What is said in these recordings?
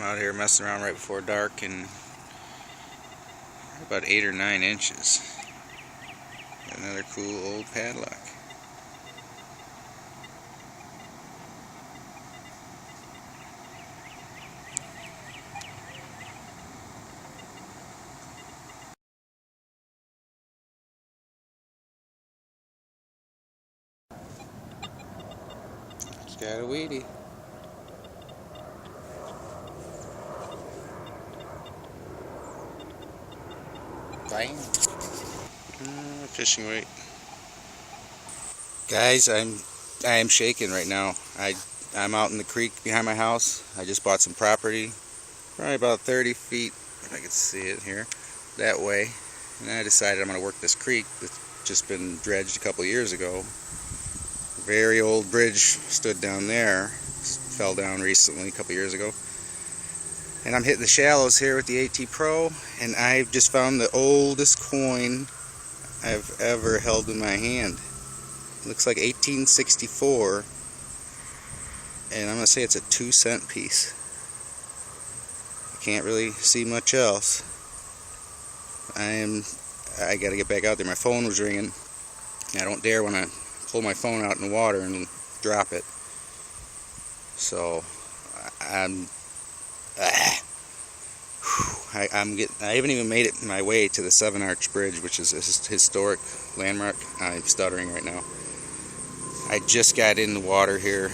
out here messing around right before dark, and about 8 or 9 inches. Got another cool old padlock. It's got a weedy. Bang. Fishing weight. Guys, I am shaking right now. I'm out in the creek behind my house. I just bought some property, probably about 30 feet, if I can see it here, that way. And I decided I'm going to work this creek that's just been dredged a couple years ago. A very old bridge stood down there, fell down recently, a couple years ago. And I'm hitting the shallows here with the AT Pro, and I've just found the oldest coin I've ever held in my hand. It looks like 1864, and I'm going to say it's a 2-cent piece. I can't really see much else. I got to get back out there. My phone was ringing. I don't dare want to pull my phone out in the water and drop it. So I haven't even made it my way to the Seven Arch Bridge, which is a historic landmark. I'm stuttering right now. I just got in the water here.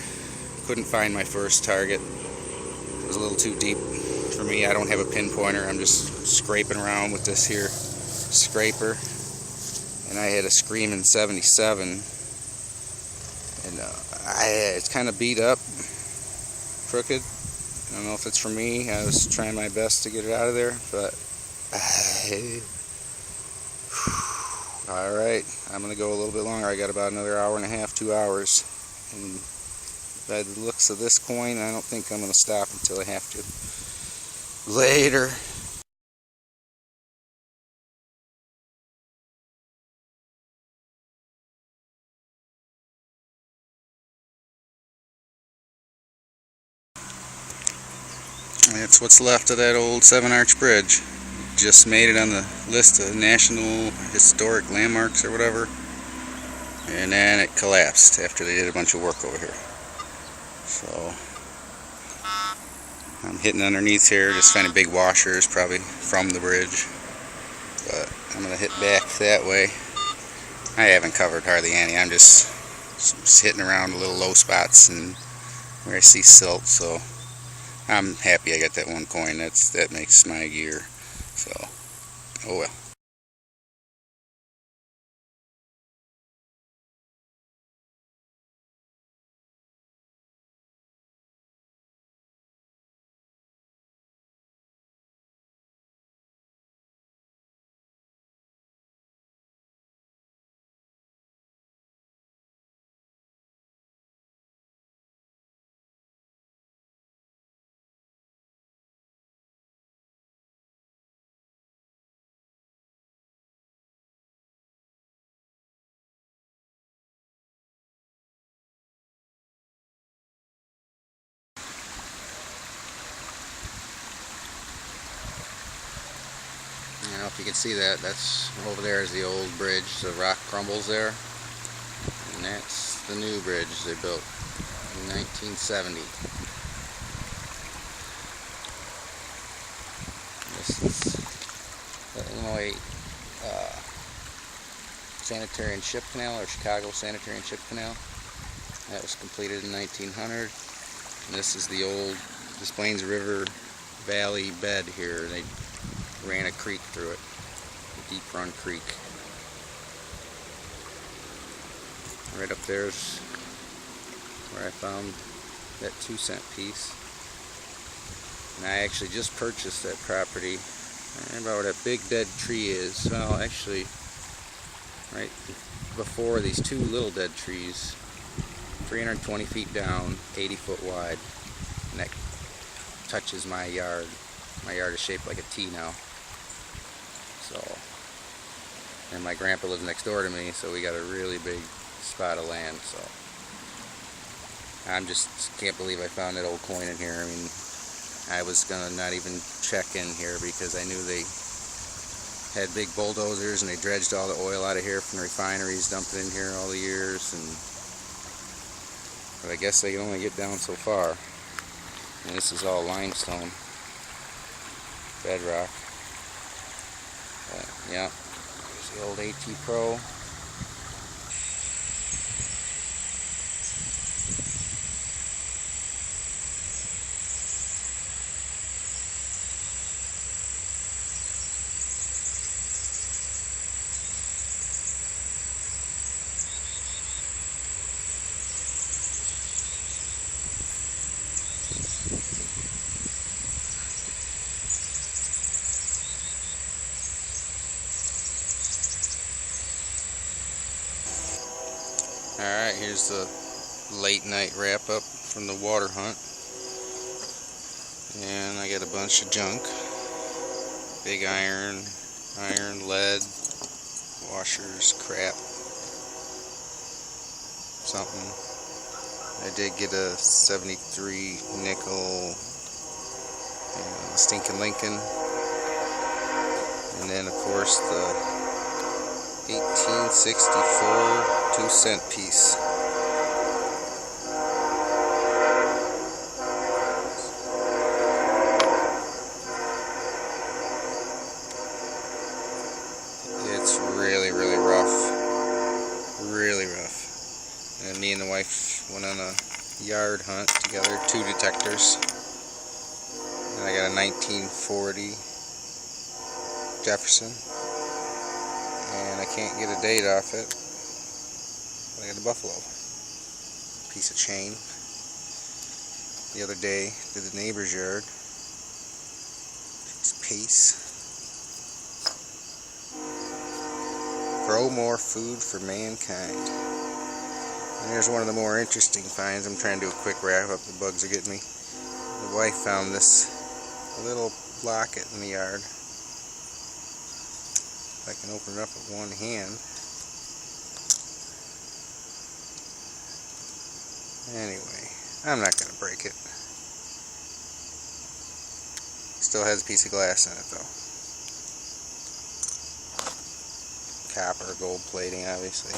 Couldn't find my first target. It was a little too deep for me. I don't have a pinpointer. I'm just scraping around with this here scraper. And I had a Screamin' 77. And it's kind of beat up, crooked. I don't know if it's for me. I was trying my best to get it out of there, but alright, I'm going to go a little bit longer. I got about another hour and a half, 2 hours. And by the looks of this coin, I don't think I'm going to stop until I have to. Later. That's what's left of that old Seven Arch Bridge. Just made it on the list of National Historic Landmarks or whatever, and then it collapsed after they did a bunch of work over here. So I'm hitting underneath here, just finding big washers, probably from the bridge, but I'm going to hit back that way. I haven't covered hardly any. I'm just hitting around the little low spots and where I see silt, so I'm happy I got that one coin. That makes my year. So, oh well. I don't know if you can see that. That's over there is the old bridge. The rock crumbles there, and that's the new bridge they built in 1970. This is the Illinois Sanitary and Ship Canal, or Chicago Sanitary and Ship Canal. That was completed in 1900. And this is the old Des Plaines River Valley bed here. They ran a creek through it, a deep run creek. Right up there's where I found that 2-cent piece. And I actually just purchased that property. I remember where that big dead tree is. Well, actually, right before these two little dead trees, 320 feet down, 80 foot wide, and that touches my yard. My yard is shaped like a T now. So, and my grandpa lives next door to me, so we got a really big spot of land. So, I'm just can't believe I found that old coin in here. I mean, I was gonna not even check in here because I knew they had big bulldozers and they dredged all the oil out of here from the refineries, dumped it in here all the years, but I guess they can only get down so far. And this is all limestone bedrock. But, yeah, there's the old AT Pro. Alright, here's the late night wrap up from the water hunt. And I got a bunch of junk. Big iron, lead, washers, crap, something. I did get a 73 nickel Stinking Lincoln. And then of course the 1864 2-cent piece. It's really rough. And me and the wife went on a yard hunt together, 2 detectors. And I got a 1940 Jefferson. And I can't get a date off it. I got a buffalo. Piece of chain. The other day, did the neighbor's yard. Piece. Grow more food for mankind. And here's one of the more interesting finds. I'm trying to do a quick wrap up. The bugs are getting me. The wife found this little locket in the yard. If I can open it up with one hand. Anyway, I'm not going to break it. Still has a piece of glass in it though. Copper, gold plating obviously.